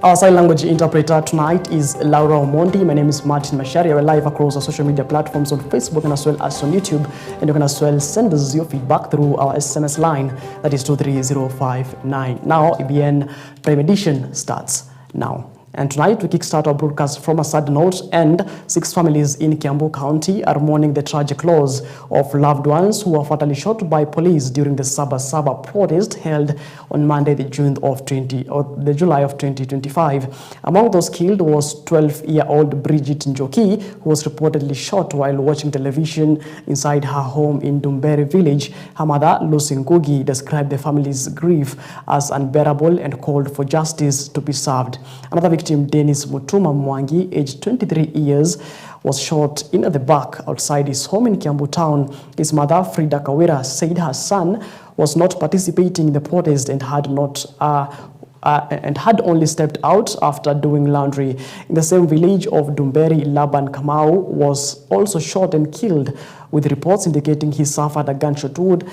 Our sign language interpreter tonight is Laura Omondi. My name is Martin Macharia. We're live across our social media platforms on Facebook and as well as on YouTube. And you can as well send us your feedback through our SMS line, that is 23059. Now, EBN Prime Edition starts now. And tonight we kickstart our broadcast from a sad note, and 6 families in Kiambu County are mourning the tragic loss of loved ones who were fatally shot by police during the Saba protest held on Monday, the July of 2025. Among those killed was 12-year-old Bridget Njoki, who was reportedly shot while watching television inside her home in Dumberi village. Her mother, Lucy Ngugi, described the family's grief as unbearable and called for justice to be served. Another victim, Dennis Mutuma Mwangi, aged 23 years, was shot in the back outside his home in Kiambu town. His mother, Frida Kawira, said her son was not participating in the protest and had only stepped out after doing laundry. In the same village of Dumberi, Laban Kamau was also shot and killed, with reports indicating he suffered a gunshot wound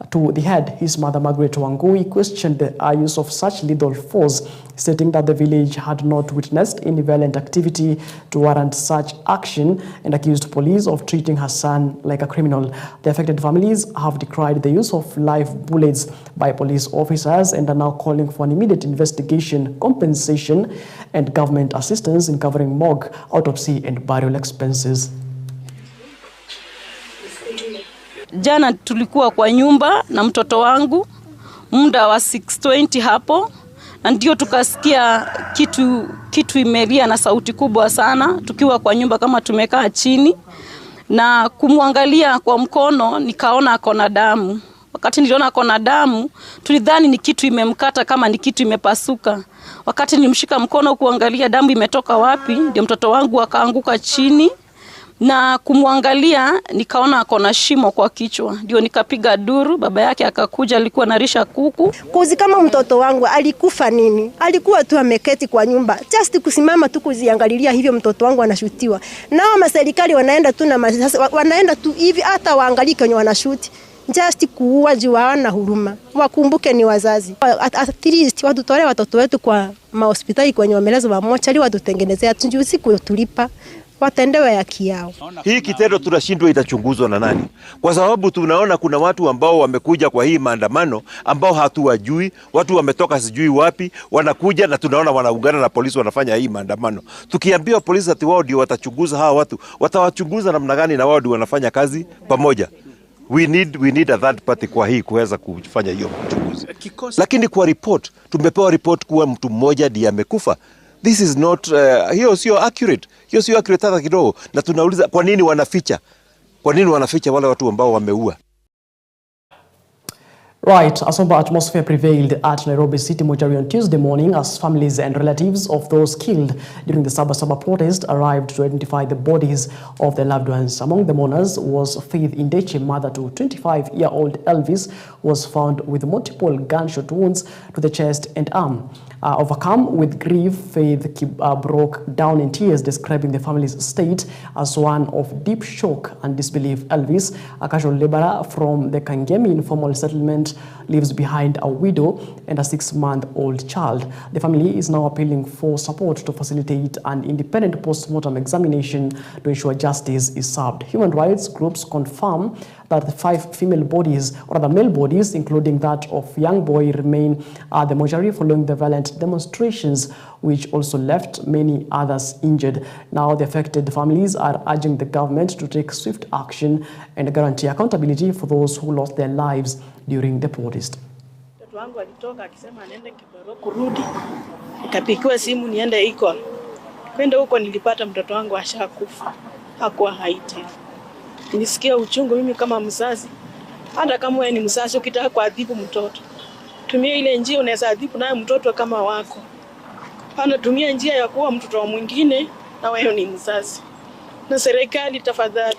to the head. His mother, Margaret Wangui, questioned the use of such lethal force, stating that the village had not witnessed any violent activity to warrant such action, and accused police of treating her son like a criminal. The affected families have decried the use of live bullets by police officers and are now calling for an immediate investigation, compensation, and government assistance in covering morgue, autopsy, and burial expenses. Jana tulikuwa kwa nyumba na mtoto wangu muda wa 6:20 hapo, na ndio tukasikia kitu imelia na sauti kubwa sana. Tukiwa kwa nyumba kama tumekaa chini na kumwangalia kwa mkono, nikaona akona damu. Wakati niliona akona damu, tulidhani ni kitu imemkata, kama ni kitu imepasuka. Wakati nilimshika mkono kuangalia damu imetoka wapi, ndio mtoto wangu akaanguka chini. Na kumwangalia nikaona akona shimo kwa kichwa, ndio nikapiga duru. Baba yake akakuja, alikuwa narisha kuku. Kuzi kama mtoto wangu alikufa nini? Alikuwa tu ameketi kwa nyumba, just kusimama tu kuziangalilia hivyo mtoto wangu anashutiwa. Nao maserikali wanaenda tu wanaenda tu hivi, hata waangalie kwenye wanashuti, just kuua jua na huruma. Wakumbuke ni wazazi. At least watutore watoto wetu kwa mahospitali kwenye wamelazwa wamoja, ili watutengenezea tujuzi kutulipa watendewe haki yao. Hii kitendo tunashindwa itachunguzwa na nani? Kwa sababu tunaona kuna watu ambao wamekuja kwa hii maandamano ambao hatuwajui, watu wametoka sijui wapi, wanakuja na tunaona wanaungana na polisi wanafanya hii maandamano. Tukiambiwa polisi ati wao ndio watachunguza hawa watu, watawachunguza namna gani na wao ndio wanafanya kazi pamoja? We need a third party kwa hii kuweza kufanya hiyo uchunguzi. Lakini kwa report, tumepewa report kuwa mtu mmoja ndiye amekufa. This is not, hiyo sio accurate. Hiyo sio accurate hata kidogo. Na tunauliza kwa nini wanaficha? Kwa nini wanaficha wale watu ambao wameua? Right, a somber atmosphere prevailed at Nairobi City Mortuary on Tuesday morning as families and relatives of those killed during the Saba protest arrived to identify the bodies of their loved ones. Among the mourners was Faith Indeche, mother to 25-year-old Elvis, who was found with multiple gunshot wounds to the chest and arm. Overcome with grief, Faith broke down in tears, describing the family's state as one of deep shock and disbelief. Elvis, a casual laborer from the Kangemi informal settlement, leaves behind a widow and a 6-month-old child. The family is now appealing for support to facilitate an independent post-mortem examination to ensure justice is served. Human rights groups confirm that the 5 female bodies, or the male bodies, including that of young boy, remain at the mortuary following the violent demonstrations, which also left many others injured. Now, the affected families are urging the government to take swift action and guarantee accountability for those who lost their lives during the protest. Mtoto wangu alitoka akisema anaenda Kibaro kurudi. Nikapigiwa simu niende iko. Kwenda huko nilipata mtoto wangu ashakufa. Hakuwa hai tena. Nilisikia uchungu mimi kama mzazi. Hata kama wewe ni mzazi ukitaka kuadhibu mtoto, tumia ile njia unaweza adhibu naye mtoto kama wako. Hana tumia njia ya kuwa mtoto wa mwingine na wewe ni mzazi. Na serikali tafadhali,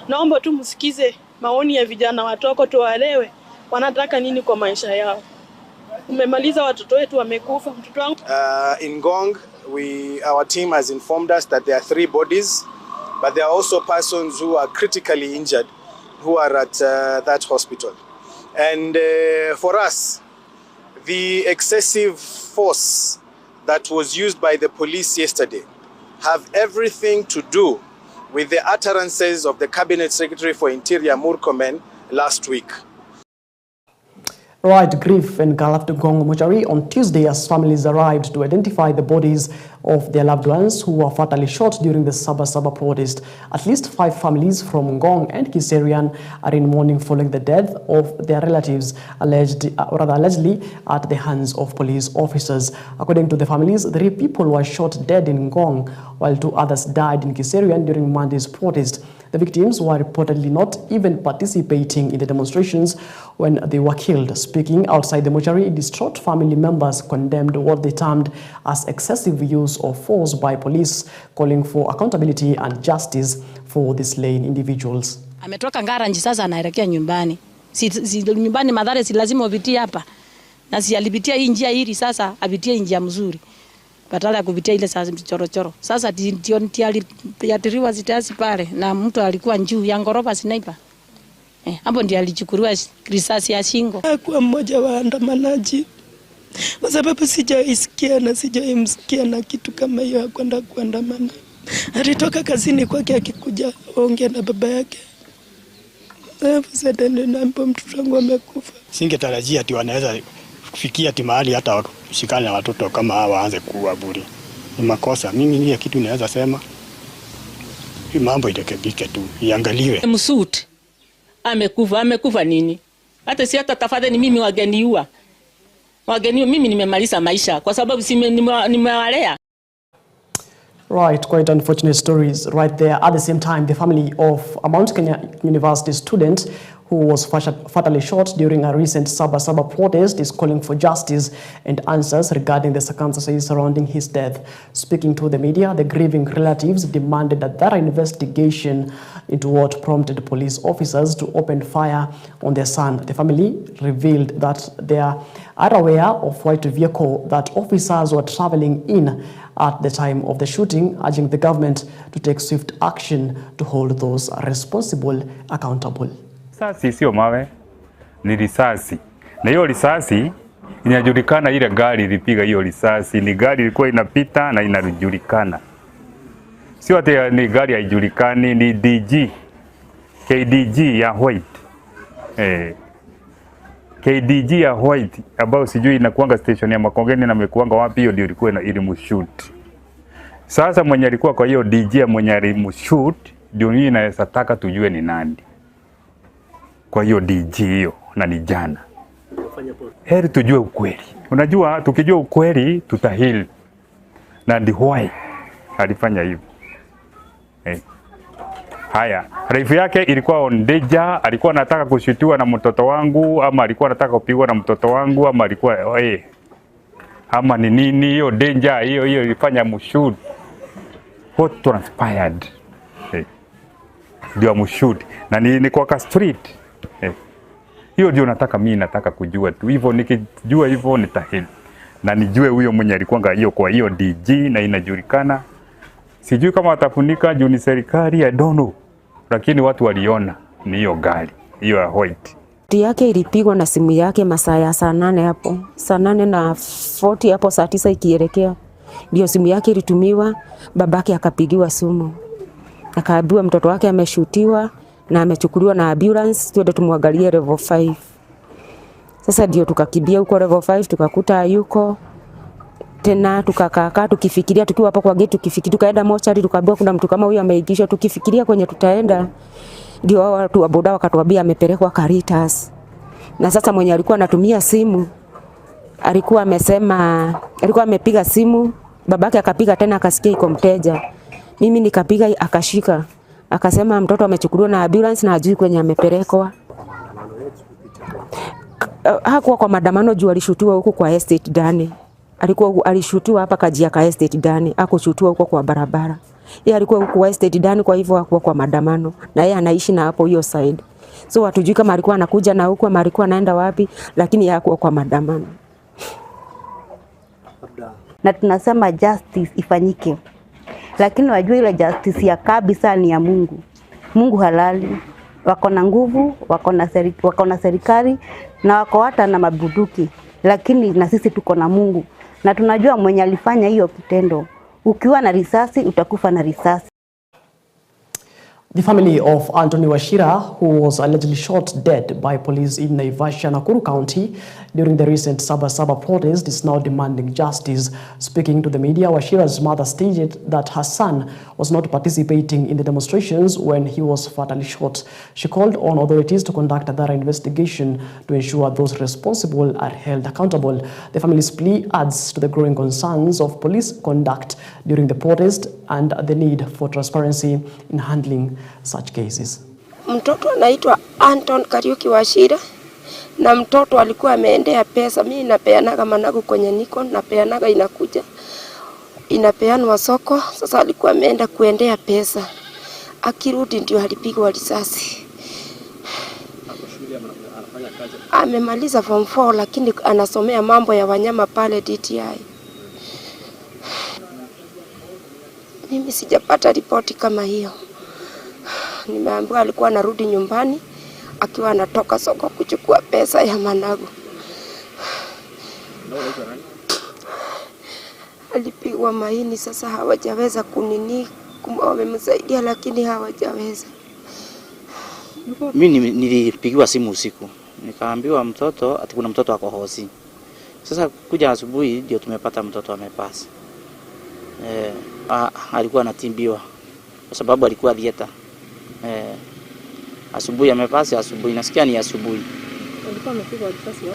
naomba tu msikize maoni ya vijana watoko, tuwaelewe wanataka nini kwa maisha yao. Umemaliza watoto wetu wamekufa. Mtoto wangu in Ngong, our team has informed us that there are 3 bodies, but there are also persons who are critically injured who are at that hospital. And for us, the excessive force that was used by the police yesterday have everything to do with the utterances of the Cabinet Secretary for Interior, Murkomen, last week. Right, grief engulfed Ngong Macharia on Tuesday as families arrived to identify the bodies of their loved ones who were fatally shot during the Saba protest. At least 5 families from Ngong and Kiserian are in mourning following the death of their relatives, allegedly at the hands of police officers. According to the families, 3 people were shot dead in Ngong, while 2 others died in Kiserian during Monday's protest. The victims were reportedly not even participating in the demonstrations when they were killed. Speaking outside the mortuary, distraught family members condemned what they termed as excessive use of force by police, calling for accountability and justice for the slain individuals. Ametoka Ngaranji sasa anaelekea nyumbani. Nyumbani Mathare si lazima upitie hapa. Na si alipitia hii njia hili sasa apitie njia mzuri. Badala ya kupitia ile sasa choro. Sasa ndio aliathiriwa zitasi pale na mtu alikuwa juu ya ngorofa sniper. Hapo ndio alichukuliwa risasi ya shingo. Kwa mmoja wa andamanaji. Kwa sababu sijaisikia na sijaimsikia na kitu kama hiyo kwenda kuandamana. Alitoka kazini kwake akikuja ongea na baba yake. Sasa ndio naomba mtoto wangu amekufa. Singetarajia ati wanaweza kufikia ati mahali hata kushikana na watoto kama hawa waanze kuua bure. Ni makosa. Mimi ni kitu naweza sema. Hii mambo irekebike tu. Iangaliwe. Msuti amekufa nini? Hata si hata tafadhali mimi wageniua. Mimi nimemaliza maisha kwa sababu si nimewalea. Right, quite unfortunate stories right there. At the same time, the family of a Mount Kenya University student who was fatally shot during a recent Saba protest is calling for justice and answers regarding the circumstances surrounding his death. Speaking to the media, the grieving relatives demanded a thorough investigation into what prompted police officers to open fire on their son. The family revealed that they are aware of white vehicle that officers were traveling in at the time of the shooting, urging the government to take swift action to hold those responsible accountable. Risasi sio mawe, ni risasi. Na hiyo risasi inajulikana, ile gari ilipiga hiyo risasi ni gari ilikuwa inapita na inajulikana. Sio ati ni gari haijulikani, ni KDG ya white. KDG ya white ambao sijui inakuanga station ya Makongeni na mekuanga wapi, hiyo ndio ilikuwa ilimshoot. Sasa mwenye alikuwa kwa hiyo DG mwenye alimshoot ndio mimi naweza taka tujue ni nani. Kwa hiyo DG hiyo na ni jana. Heri tujue ukweli. Unajua tukijua ukweli tutahili. Na ndi why alifanya hivyo. Haya, raifu yake ilikuwa on danger, alikuwa anataka kushutiwa na mtoto wangu ama alikuwa anataka kupigwa na mtoto wangu ama alikuwa ama ni nini hiyo danger hiyo ilifanya mshoot. What transpired? Ndio mshoot na ni kwa street. Hiyo ndio mimi nataka kujua tu. Hivyo nikijua hivyo nitahili. Na nijue huyo mwenye alikuwa hiyo kwa hiyo DG na inajulikana. Sijui kama watafunika juu ni serikali, I don't know. Lakini watu waliona ni hiyo gari, hiyo ya white. Yake ilipigwa na simu yake masaa ya saa 8 hapo. Saa 8:40 hapo saa 9 ikielekea. Ndio simu yake ilitumiwa, babake akapigiwa simu. Akaambiwa mtoto wake ameshutiwa na amechukuliwa na ambulance, twende tumwangalie level 5. Sasa ndio tukakimbia huko level 5 tukakuta yuko. Tena tukakaa tukifikiria tukiwa hapo kwa gate tukifikiria tukaenda mochari tukaambiwa kuna mtu kama huyo ameigishwa, tukifikiria kwenye tutaenda ndio watu wa boda wakatuambia amepelekwa Caritas. Na sasa mwenye alikuwa anatumia simu alikuwa amepiga simu, babake akapiga tena akasikia iko mteja. Mimi nikapiga akashika. Akasema mtoto amechukuliwa na ambulance na hajui kwenye amepelekwa. Hakuwa kwa maandamano juu alishutiwa huko kwa estate ndani. Alishutiwa hapa Kajiaka estate ndani, akushutiwa huko kwa barabara. Yeye alikuwa huko kwa estate ndani, kwa hivyo hakuwa kwa maandamano na yeye anaishi na hapo hiyo side. So hatujui kama alikuwa anakuja na huko ama alikuwa anaenda wapi, lakini hakuwa kwa maandamano. Na tunasema justice ifanyike. Lakini wajua ile justice ya kabisa ni ya Mungu. Mungu halali. Wako na nguvu, wako na serikali na wako hata na mabuduki. Lakini na sisi tuko na Mungu. na tunajua mwenye alifanya hiyo kitendo. Ukiwa na risasi utakufa na risasi. The family of Anthony Wachira, who was allegedly shot dead by police in Naivasha, Nakuru County during the recent Saba protest, is now demanding justice. Speaking to the media, Wachira's mother stated that her son was not participating in the demonstrations when he was fatally shot. She called on authorities to conduct a thorough investigation to ensure those responsible are held accountable. The family's plea adds to the growing concerns of police conduct during the protest and the need for transparency in handling such cases. Mtoto anaitwa Anton Kariuki Wachira na mtoto alikuwa ameendea pesa. Mimi napeanaga managu kwenye niko, napeanaga inakuja, inapeanwa soko. Sasa alikuwa ameenda kuendea pesa. Akirudi ndio alipigwa risasi. Amemaliza form 4 lakini anasomea mambo ya wanyama pale DTI. Mimi sijapata ripoti kama hiyo. Nimeambiwa alikuwa anarudi nyumbani akiwa anatoka soko kuchukua pesa ya managu. Alipigwa maini, sasa hawajaweza kunini, wamemsaidia lakini hawajaweza. Mimi nilipigiwa simu usiku. Nikaambiwa mtoto ati kuna mtoto ako hosi. Sasa kuja asubuhi ndio tumepata mtoto amepasa. Alikuwa anatimbiwa kwa sababu alikuwa dieta. Asubuhi amepasa, asubuhi nasikia ni asubuhi.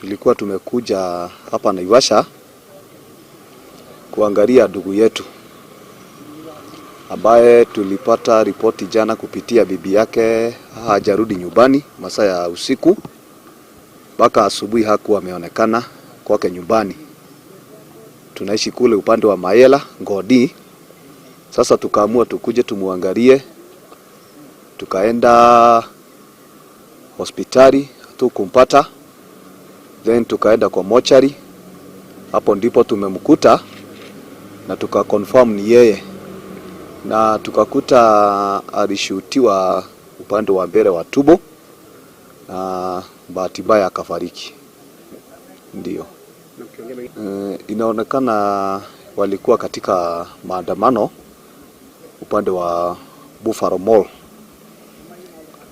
Ilikuwa tumekuja hapa Naivasha kuangalia ndugu yetu ambaye tulipata ripoti jana kupitia bibi yake hajarudi nyumbani masaa ya usiku. Baka asubuhi hakuwa ameonekana kwake nyumbani. Tunaishi kule upande wa Mayela, Ngodi. Sasa tukaamua tukuje tumuangalie. Tukaenda hospitali tukumpata, then tukaenda kwa mochari. Hapo ndipo tumemkuta na tukaconfirm ni yeye, na tukakuta alishutiwa upande wa mbele wa tumbo na bahati mbaya akafariki. Ndio. Inaonekana walikuwa katika maandamano upande wa Buffalo Mall.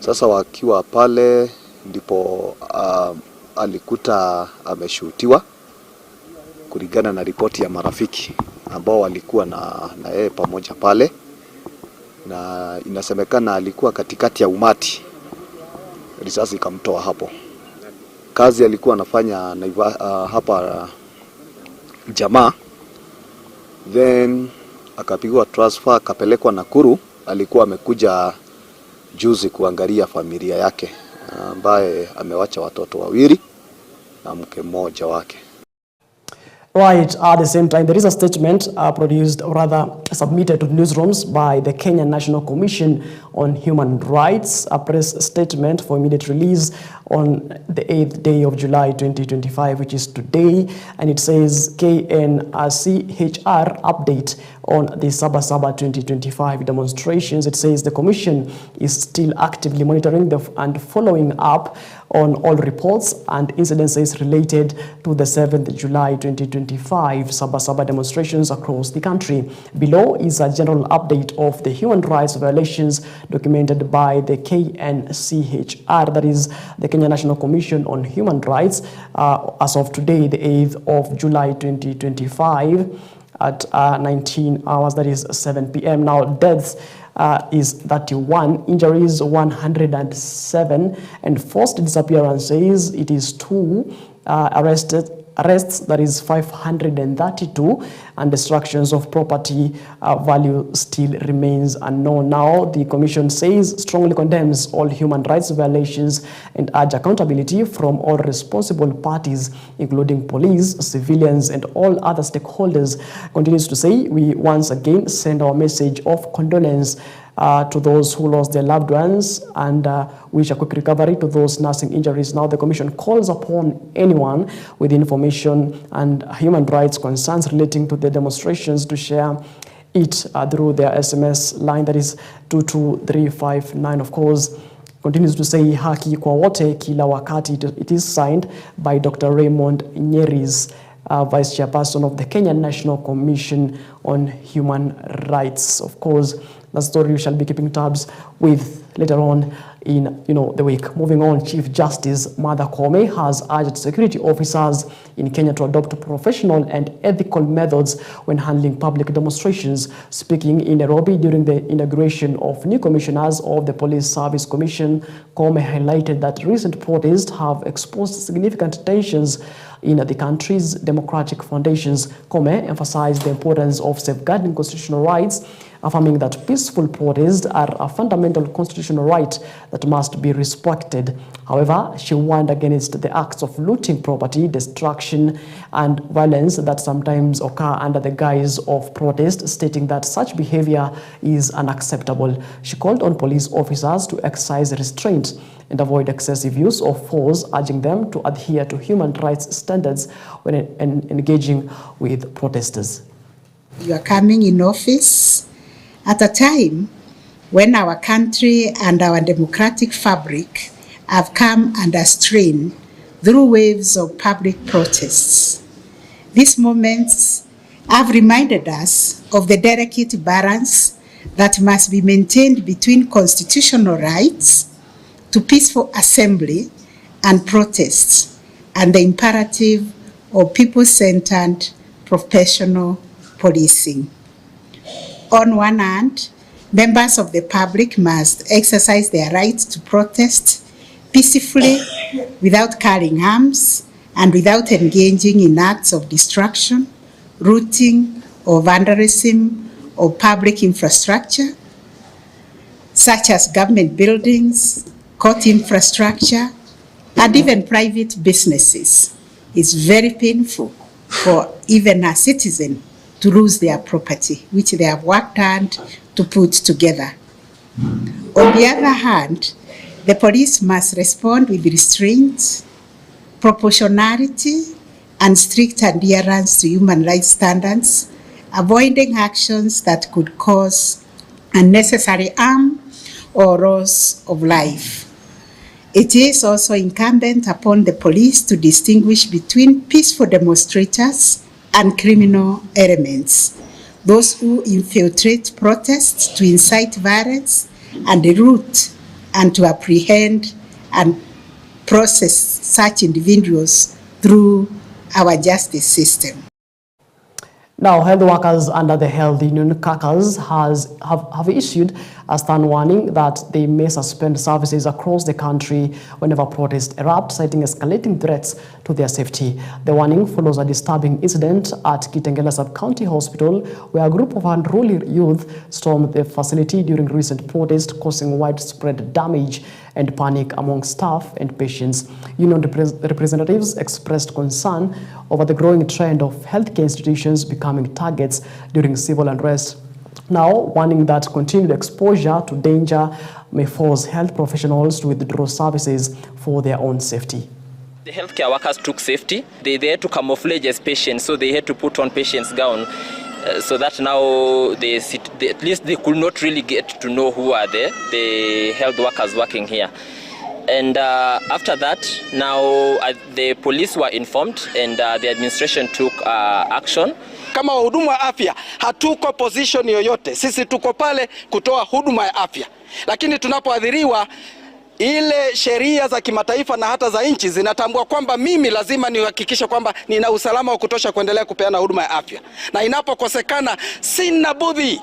Sasa wakiwa pale ndipo alikuta ameshutiwa kulingana na ripoti ya marafiki ambao walikuwa na yeye pamoja pale, na inasemekana alikuwa katikati ya umati, risasi ikamtoa hapo. Kazi alikuwa anafanya hapa jamaa, then akapigwa transfer akapelekwa Nakuru. Alikuwa amekuja juzi kuangalia familia yake ambaye amewacha watoto wawili na mke mmoja wake. Right, at the same time, there is a statement produced, or rather submitted to newsrooms by the Kenya National Commission on Human Rights, a press statement for immediate release on the 8th day of July 2025, which is today, and it says KNCHR update on the Saba 2025 demonstrations. It says the Commission is still actively monitoring and following up on all reports and incidences related to the 7th July 2025 Saba demonstrations across the country. Below is a general update of the human rights violations documented by the KNCHR, that is the Kenya National Commission on Human Rights, as of today, the 8th of July 2025 at 19 hours, that is 7 p.m. Now, deaths is 31, injuries 107, and forced disappearances, it is 2, arrests, that is 532, and destructions of property value still remains unknown. Now, the Commission says strongly condemns all human rights violations and urge accountability from all responsible parties, including police, civilians, and all other stakeholders. Continues to say, we once again send our message of condolence to those who lost their loved ones and wish a quick recovery to those nursing injuries. Now, the Commission calls upon anyone with information and human rights concerns relating to the demonstrations to share it through their SMS line, that is 22359. Of course, continues to say haki kwa wote kila wakati. It is signed by Dr. Raymond Nyeris Vice Chairperson of the Kenyan National Commission on Human Rights. Of course, the story we shall be keeping tabs with later on in the week. Moving on, Chief Justice Martha Koome has urged security officers in Kenya to adopt professional and ethical methods when handling public demonstrations. Speaking in Nairobi during the inauguration of new commissioners of the Police Service Commission, Koome highlighted that recent protests have exposed significant tensions in the country's democratic foundations. Koome emphasized the importance of safeguarding constitutional rights, affirming that peaceful protests are a fundamental constitutional right that must be respected. However, she warned against the acts of looting property, destruction, and violence that sometimes occur under the guise of protest, stating that such behavior is unacceptable. She called on police officers to exercise restraint and avoid excessive use of force, urging them to adhere to human rights standards when engaging with protesters. You are coming in office at a time when our country and our democratic fabric have come under strain through waves of public protests. These moments have reminded us of the delicate balance that must be maintained between constitutional rights to peaceful assembly and protests and the imperative of people-centered professional policing. On one hand, members of the public must exercise their right to protest peacefully without carrying arms and without engaging in acts of destruction, looting, or vandalism of public infrastructure, such as government buildings, court infrastructure, and even private businesses. It's very painful for even a citizen to lose their property, which they have worked hard to put together. On the other hand, the police must respond with restraint, proportionality, and strict adherence to human rights standards, avoiding actions that could cause unnecessary harm or loss of life. It is also incumbent upon the police to distinguish between peaceful demonstrators and criminal elements, those who infiltrate protests to incite violence, and loot, and to apprehend and process such individuals through our justice system. Now, health workers under the health union CACAs have issued a stern warning that they may suspend services across the country whenever protests erupt, citing escalating threats to their safety. The warning follows a disturbing incident at Kitengela Sub-County Hospital, where a group of unruly youth stormed the facility during recent protests, causing widespread damage and panic among staff and patients. Union representatives expressed concern over the growing trend of healthcare institutions becoming targets during civil unrest, now warning that continued exposure to danger may force health professionals to withdraw services for their own safety. The healthcare workers took safety. They had to camouflage as patients, so they had to put on patients' gown. So that now at least they could not really get to know who are the health workers working here. And after that, now the police were informed and the administration took action. Kama wahudumu wa afya hatuko position yoyote, sisi tuko pale kutoa huduma ya afya, lakini tunapoadhiriwa ile sheria za kimataifa na hata za nchi zinatambua kwamba mimi lazima nihakikishe kwamba nina usalama wa kutosha kuendelea kupeana huduma ya afya, na inapokosekana sina budi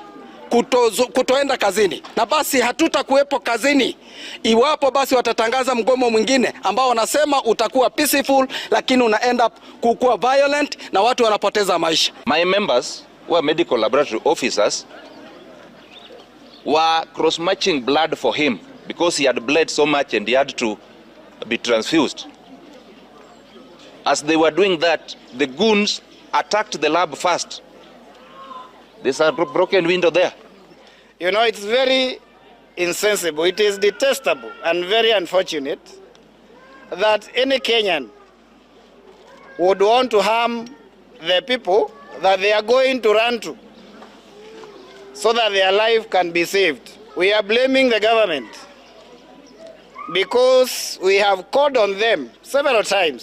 kutoenda kazini, na basi hatutakuwepo kazini iwapo basi watatangaza mgomo mwingine ambao wanasema utakuwa peaceful, lakini una end up kukuwa violent na watu wanapoteza maisha. My members were medical laboratory officers were cross-matching blood for him because he had bled so much and he had to be transfused. As they were doing that, the goons attacked the lab first. There's a broken window there. You know, it's very insensible. It is detestable and very unfortunate that any Kenyan would want to harm the people that they are going to run to so that their life can be saved. We are blaming the government because we have called on them several times.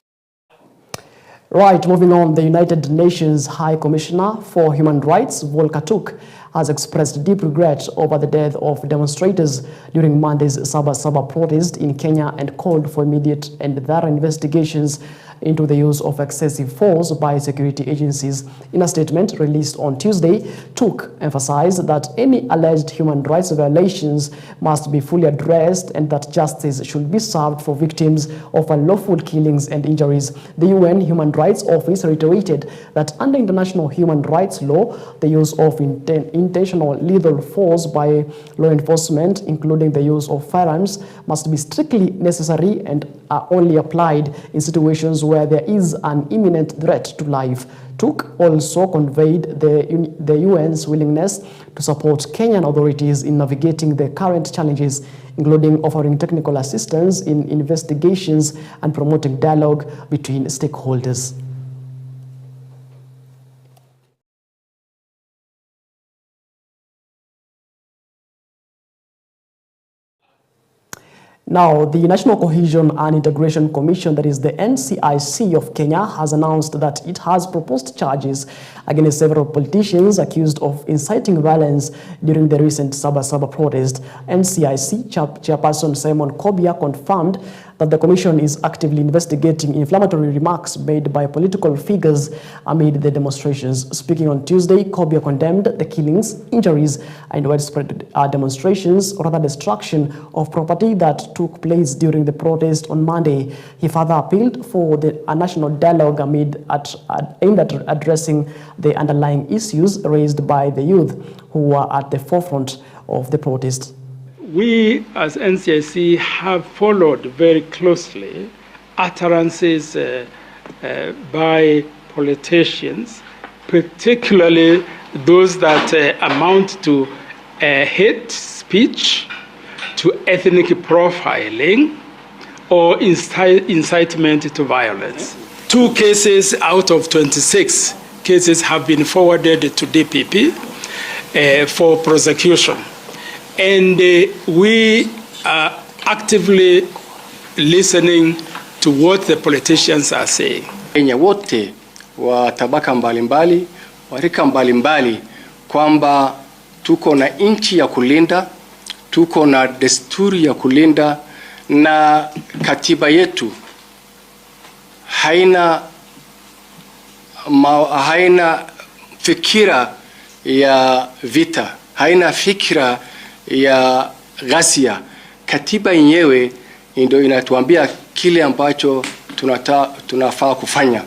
Right, moving on, the United Nations High Commissioner for Human Rights, Volker Turk, has expressed deep regret over the death of demonstrators during Monday's Saba protest in Kenya and called for immediate and thorough investigations into the use of excessive force by security agencies. In a statement released on Tuesday, Turk emphasized that any alleged human rights violations must be fully addressed and that justice should be served for victims of unlawful killings and injuries. The UN Human Rights Office reiterated that under international human rights law, the use of intentional lethal force by law enforcement, including the use of firearms, must be strictly necessary and are only applied in situations where there is an imminent threat to life. Turk also conveyed the UN's willingness to support Kenyan authorities in navigating the current challenges, including offering technical assistance in investigations and promoting dialogue between stakeholders. Now, the National Cohesion and Integration Commission, that is the NCIC of Kenya, has announced that it has proposed charges against several politicians accused of inciting violence during the recent Saba protest. NCIC Chairperson Simon Kobia confirmed that the commission is actively investigating inflammatory remarks made by political figures amid the demonstrations. Speaking on Tuesday, Kobia condemned the killings, injuries, and widespread demonstrations or rather destruction of property that took place during the protest on Monday. He further appealed for a national dialogue aimed at addressing the underlying issues raised by the youth who were at the forefront of the protest. We as NCIC have followed very closely utterances by politicians, particularly those that amount to hate speech, to ethnic profiling, or incitement to violence. 2 cases out of 26 cases have been forwarded to DPP for prosecution. And we are actively listening to what the politicians are saying. Kenya wote wa tabaka mbalimbali, wa rika mbalimbali, kwamba tuko na nchi ya kulinda, tuko na desturi ya kulinda, na katiba yetu haina fikira ya vita, haina fikira ya ghasia. Katiba yenyewe ndio inatuambia kile ambacho tunafaa kufanya,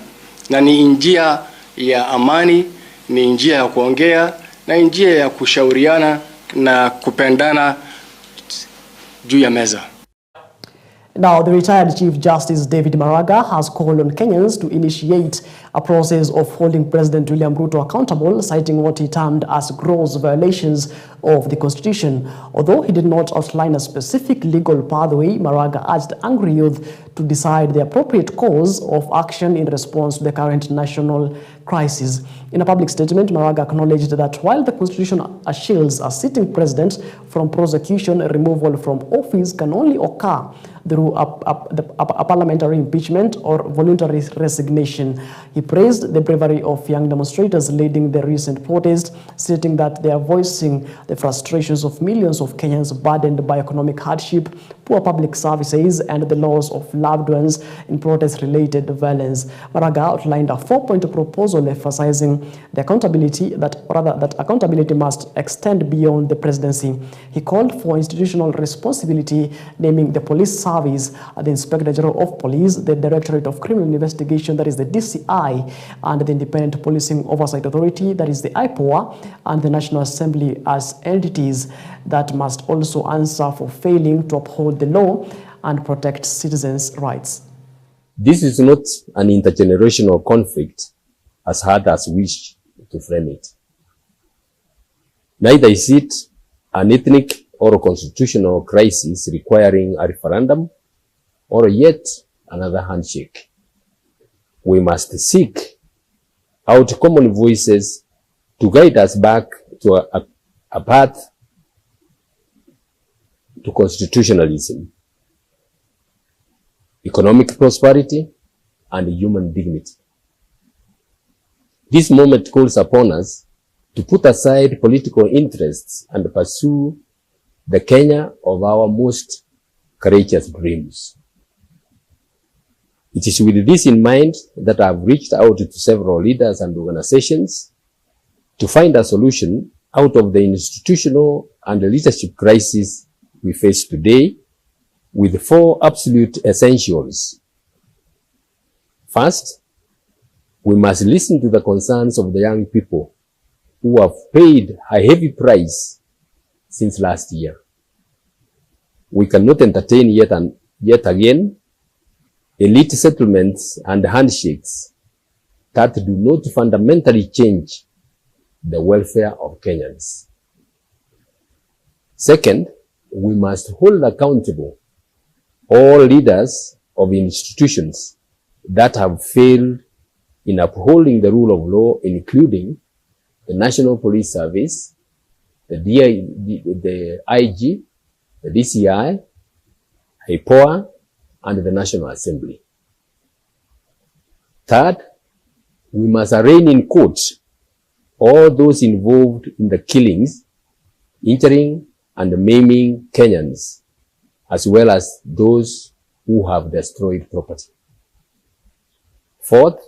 na ni njia ya amani, ni njia ya kuongea, na njia ya kushauriana na kupendana juu ya meza. Now, the retired Chief Justice David Maraga has called on Kenyans to initiate a process of holding President William Ruto accountable, citing what he termed as gross violations of the Constitution. Although he did not outline a specific legal pathway, Maraga urged angry youth to decide the appropriate course of action in response to the current national crisis. In a public statement, Maraga acknowledged that while the Constitution shields a sitting president from prosecution, removal from office can only occur through a parliamentary impeachment or voluntary resignation. He praised the bravery of young demonstrators leading the recent protest, stating that they are voicing the frustrations of millions of Kenyans burdened by economic hardship, poor public services, and the loss of loved ones in protest-related violence. Maraga outlined a 4-point proposal emphasizing the accountability that accountability must extend beyond the presidency. He called for institutional responsibility, naming the police service, the Inspector General of Police, the Directorate of Criminal Investigation, that is the DCI, and the Independent Policing Oversight Authority, that is the IPOA, and the National Assembly as entities that must also answer for failing to uphold the law and protect citizens' rights. This is not an intergenerational conflict as hard as we wish to frame it. Neither is it an ethnic or a constitutional crisis requiring a referendum or yet another handshake. We must seek out common voices to guide us back to a path to constitutionalism, economic prosperity, and human dignity. This moment calls upon us to put aside political interests and pursue the Kenya of our most courageous dreams. It is with this in mind that I have reached out to several leaders and organizations to find a solution out of the institutional and leadership crisis we face today, with 4 absolute essentials. First, we must listen to the concerns of the young people who have paid a heavy price since last year. We cannot entertain yet again elite settlements and handshakes that do not fundamentally change the welfare of Kenyans. Second, we must hold accountable all leaders of institutions that have failed in upholding the rule of law, including the National Police Service, the IG, the DCI, IPOA, and the National Assembly. Third, we must arraign in court all those involved in the killings, injuring, and maiming Kenyans, as well as those who have destroyed property. Fourth,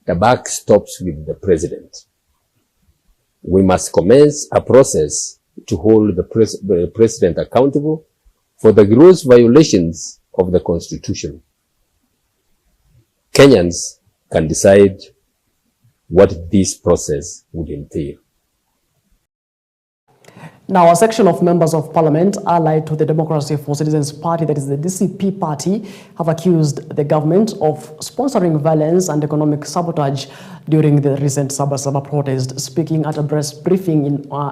the buck stops with the president. We must commence a process to hold the president accountable for the gross violations of the Constitution. Kenyans can decide what this process would entail. Now, a section of members of parliament allied to the Democracy for Citizens Party, that is the DCP party, have accused the government of sponsoring violence and economic sabotage during the recent Saba protest. Speaking at a press briefing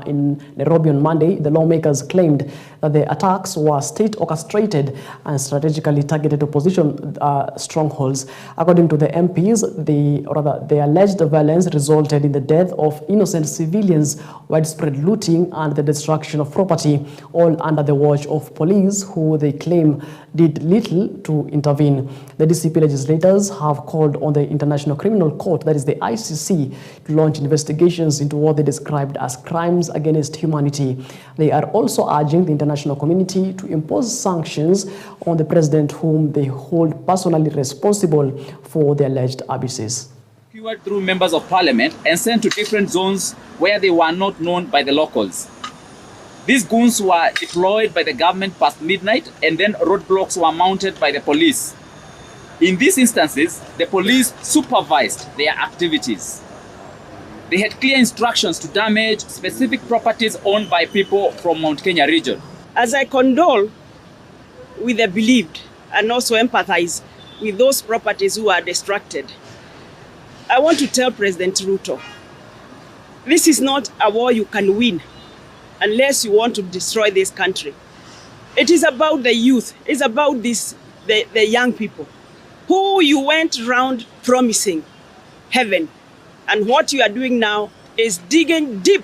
in Nairobi on Monday, the lawmakers claimed that the attacks were state-orchestrated and strategically targeted opposition strongholds. According to the MPs, the alleged violence resulted in the death of innocent civilians, widespread looting, and the destruction of property, all under the watch of police, who they claim did little to intervene. The DCP legislators have called on the International Criminal Court, that is the ICC, to launch investigations into what they described as crimes against humanity. They are also urging the international community to impose sanctions on the president, whom they hold personally responsible for the alleged abuses. Through members of parliament and sent to different zones where they were not known by the locals. These goons were deployed by the government past midnight, and then roadblocks were mounted by the police. In these instances, the police supervised their activities. They had clear instructions to damage specific properties owned by people from Mount Kenya region. As I condole with the bereaved and also empathize with those properties who are destructed, I want to tell President Ruto, this is not a war you can win unless you want to destroy this country. It is about the youth. It's about the young people who you went around promising heaven. And what you are doing now is digging deep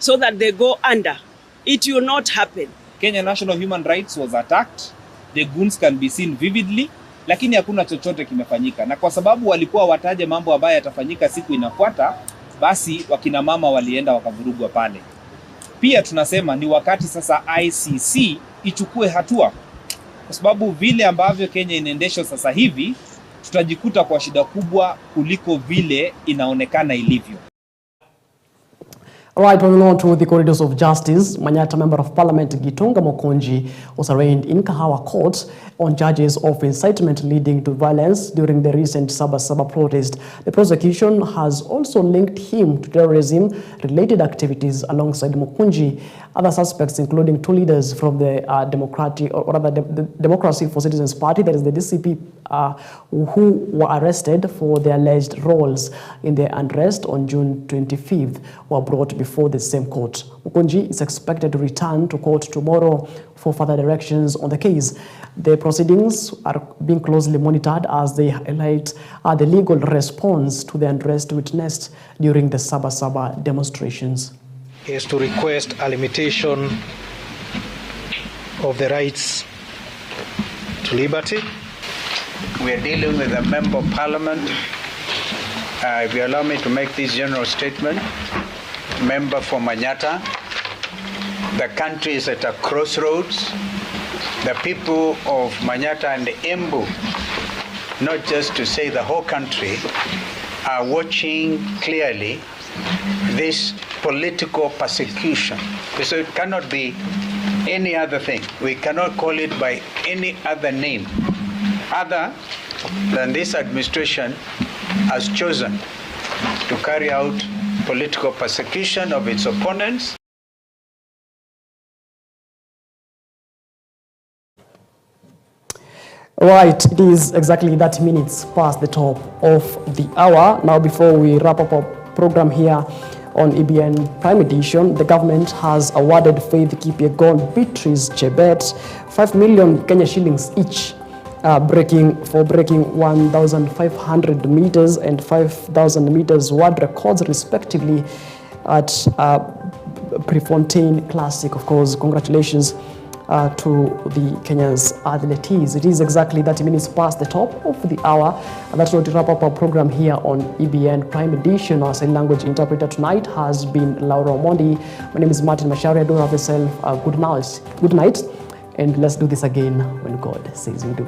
so that they go under. It will not happen. Kenya National Human Rights was attacked. The goons can be seen vividly, lakini hakuna chochote kimefanyika. Na kwa sababu walikuwa wataje mambo ambayo yatafanyika siku inafuata, basi wakina mama walienda wakavurugwa pale. Pia tunasema ni wakati sasa ICC ichukue hatua, kwa sababu vile ambavyo Kenya inaendeshwa sasa hivi tutajikuta kwa shida kubwa kuliko vile inaonekana ilivyo. All right, moving on to the corridors of justice. Manyata Member of Parliament Gitonga Mokonji was arraigned in Kahawa Court on charges of incitement leading to violence during the recent Saba protest. The prosecution has also linked him to terrorism-related activities alongside Mokonji. Other suspects, including 2 leaders from the the Democracy for Citizens Party, that is the DCP, who were arrested for their alleged roles in the unrest on June 25th, were brought before the same court. Mokonji is expected to return to court tomorrow for further directions on the case. The proceedings are being closely monitored as they highlight the legal response to the unrest witnessed during the Saba demonstrations. Is to request a limitation of the rights to liberty. We are dealing with a member of parliament If you allow me to make this general statement, member for Manyata, the country is at a crossroads. The people of Manyata and Embu, not just to say the whole country, are watching clearly this political persecution. So it cannot be any other thing. We cannot call it by any other name other than this administration has chosen to carry out political persecution of its opponents. Right, it is exactly 30 minutes past the top of the hour. Now, before we wrap up our program here on EBN Prime Edition, the government has awarded Faith Kipyegon, Beatrice Chebet 5 million Kenya shillings each, breaking 1,500 meters and 5,000 meters world records respectively at Prefontaine Classic. Of course, congratulations to the Kenya's athletes. It is exactly 30 minutes past the top of the hour, and that's going to wrap up our program here on EBN Prime Edition. Our sign language interpreter tonight has been Laura Omondi. My name is Martin Macharia. Do have yourself a good night, and let's do this again when God says we do.